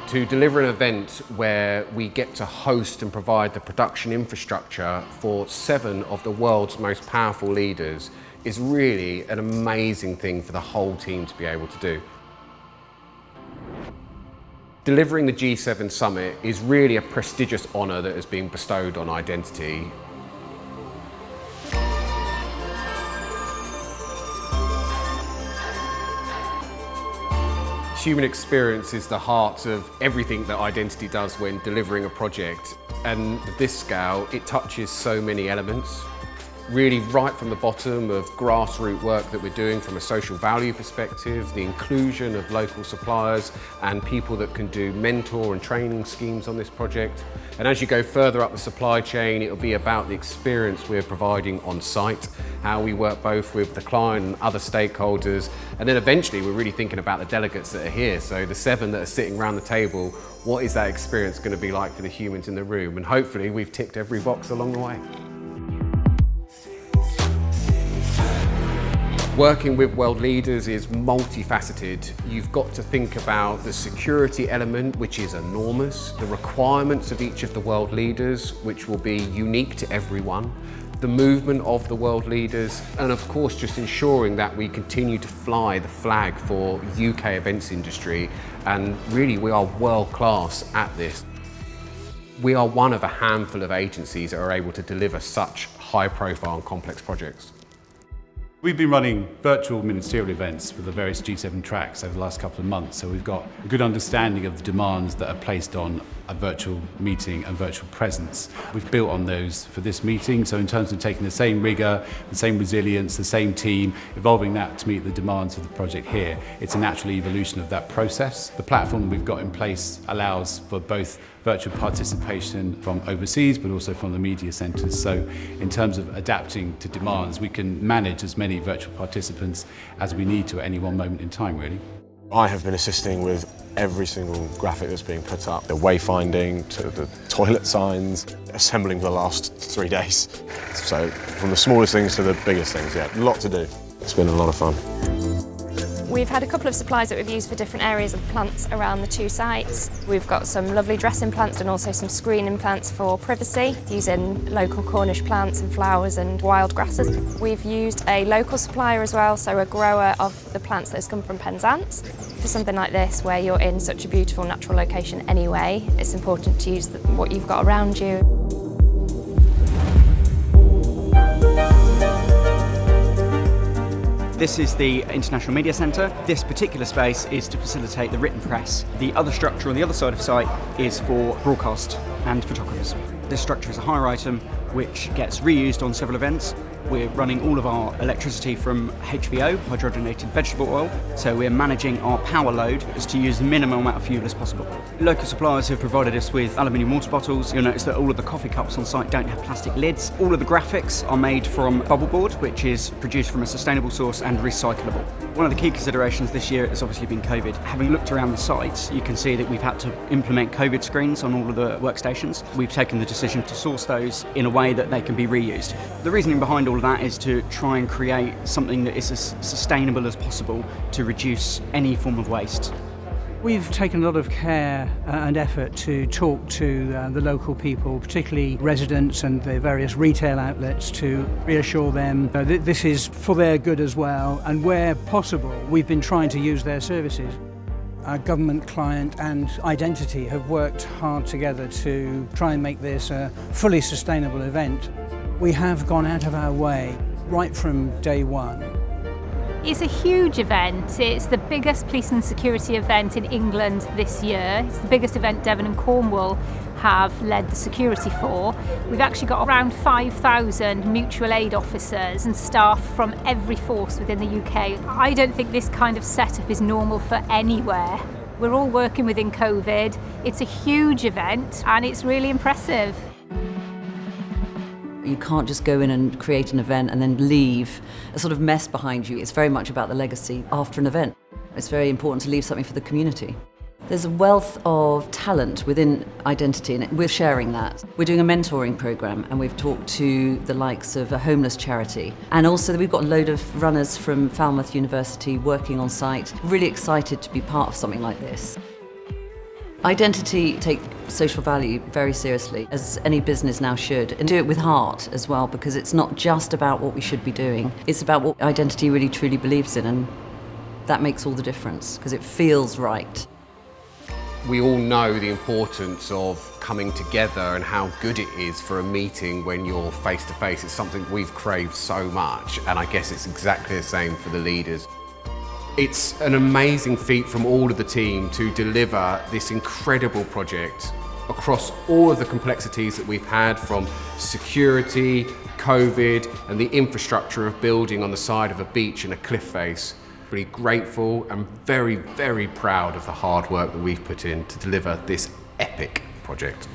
To deliver an event where we get to host and provide the production infrastructure for 7 of the world's most powerful leaders is really an amazing thing for the whole team to be able to do. Delivering the G7 Summit is really a prestigious honour that has been bestowed on Identity. Human experience is the heart of everything that Identity does when delivering a project. And at this scale, it touches so many elements. Really right from the bottom of grassroots work that we're doing from a social value perspective, the inclusion of local suppliers and people that can do mentor and training schemes on this project. And as you go further up the supply chain, it'll be about the experience we're providing on site, how we work both with the client and other stakeholders. And then eventually we're really thinking about the delegates that are here. So the 7 that are sitting around the table, what is that experience going to be like for the humans in the room? And hopefully we've ticked every box along the way. Working with world leaders is multifaceted. You've got to think about the security element, which is enormous, the requirements of each of the world leaders, which will be unique to everyone, the movement of the world leaders, and of course just ensuring that we continue to fly the flag for UK events industry. And really we are world class at this. We are one of a handful of agencies that are able to deliver such high profile and complex projects. We've been running virtual ministerial events for the various G7 tracks over the last couple of months, so we've got a good understanding of the demands that are placed on a virtual meeting and virtual presence. We've built on those for this meeting, so in terms of taking the same rigour, the same resilience, the same team, evolving that to meet the demands of the project here, it's a natural evolution of that process. The platform that we've got in place allows for both virtual participation from overseas but also from the media centres. So in terms of adapting to demands, we can manage as many virtual participants as we need to at any one moment in time, really. I have been assisting with every single graphic that's being put up, the wayfinding to the toilet signs, assembling for the last 3 days. So from the smallest things to the biggest things, yeah, a lot to do. It's been a lot of fun. We've had a couple of supplies that we've used for different areas of plants around the 2 sites. We've got some lovely dressing plants and also some screening plants for privacy, using local Cornish plants and flowers and wild grasses. We've used a local supplier as well, so a grower of the plants that has come from Penzance. For something like this, where you're in such a beautiful natural location anyway, it's important to use what you've got around you. This is the International Media Centre. This particular space is to facilitate the written press. The other structure on the other side of the site is for broadcast and photographers. This structure is a hire item which gets reused on several events. We're running all of our electricity from HVO, hydrogenated vegetable oil, so we're managing our power load as to use the minimum amount of fuel as possible. Local suppliers have provided us with aluminium water bottles. You'll notice that all of the coffee cups on site don't have plastic lids. All of the graphics are made from bubble board, which is produced from a sustainable source and recyclable. One of the key considerations this year has obviously been COVID. Having looked around the sites, you can see that we've had to implement COVID screens on all of the workstations. We've taken the decision to source those in a way that they can be reused. The reasoning behind all of that is to try and create something that is as sustainable as possible to reduce any form of waste. We've taken a lot of care and effort to talk to the local people, particularly residents and the various retail outlets, to reassure them that this is for their good as well, and where possible we've been trying to use their services. Our government, client and Identity have worked hard together to try and make this a fully sustainable event. We have gone out of our way right from day one. It's a huge event. It's the biggest police and security event in England this year. It's the biggest event Devon and Cornwall have led the security for. We've actually got around 5,000 mutual aid officers and staff from every force within the UK. I don't think this kind of setup is normal for anywhere. We're all working within COVID. It's a huge event and it's really impressive. You can't just go in and create an event and then leave a sort of mess behind you. It's very much about the legacy after an event. It's very important to leave something for the community. There's a wealth of talent within Identity and we're sharing that. We're doing a mentoring programme and we've talked to the likes of a homeless charity. And also we've got a load of runners from Falmouth University working on site. Really excited to be part of something like this. Identity take social value very seriously, as any business now should, and do it with heart as well, because it's not just about what we should be doing, it's about what Identity really truly believes in, and that makes all the difference, because it feels right. We all know the importance of coming together and how good it is for a meeting when you're face to face. It's something we've craved so much, and I guess it's exactly the same for the leaders. It's an amazing feat from all of the team to deliver this incredible project across all of the complexities that we've had, from security, COVID, and the infrastructure of building on the side of a beach and a cliff face. Really grateful and very, very proud of the hard work that we've put in to deliver this epic project.